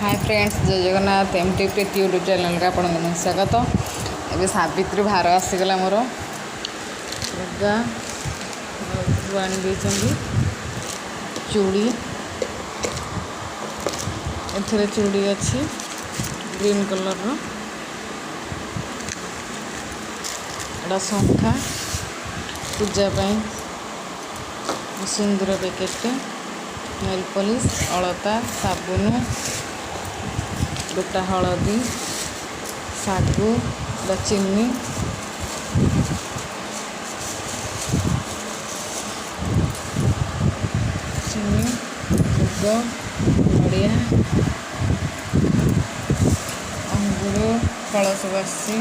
Hi friends, जय Jagannath. MT प्रीति YouTube channel का आपण स्वागत। ए सावित्री भार आसीगला मोर लुगा आनी चूड़ी एथरे चूड़ी अच्छी ग्रीन कलर एटा शंखा पूजापाई सिंदूर पैकेट नेल पॉलिश अलता साबुन गोटा हलदी सागु चीनी मुग नड़िया अंगूर कलशबासी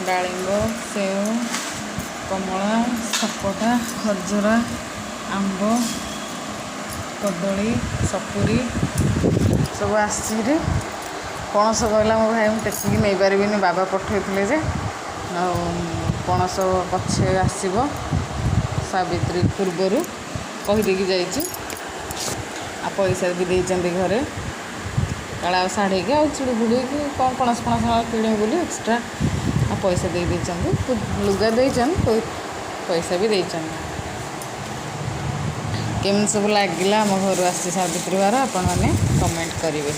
डालिंब सेव कमला सपोटा खजूरा आंब कदली सपुरी सब आसी पणस कहला मो भाई मुझे टेकिकी नहीं पारि बाबा पठे जे पणस पछे आसब सावित्री पूर्वर कहीदेकी जाइए आ पैसा भी देते घरे काला शाढ़ी की चूड़ी फुड़ी की कौन पणस पणस किणे बोली एक्सट्रा आ पैसा दे लुगा देचन पैसा भी देचन। केम सब लगे आम घर आसी सावित्री बार आपण मैंने कमेंट करेंगे।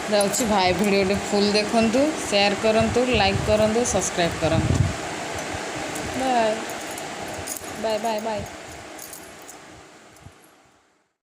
जाऊँगी भाई वीडियो फुल देखु, शेयर करूँ, लाइक करूँ, सब्सक्राइब करूँ। Bye bye bye bye.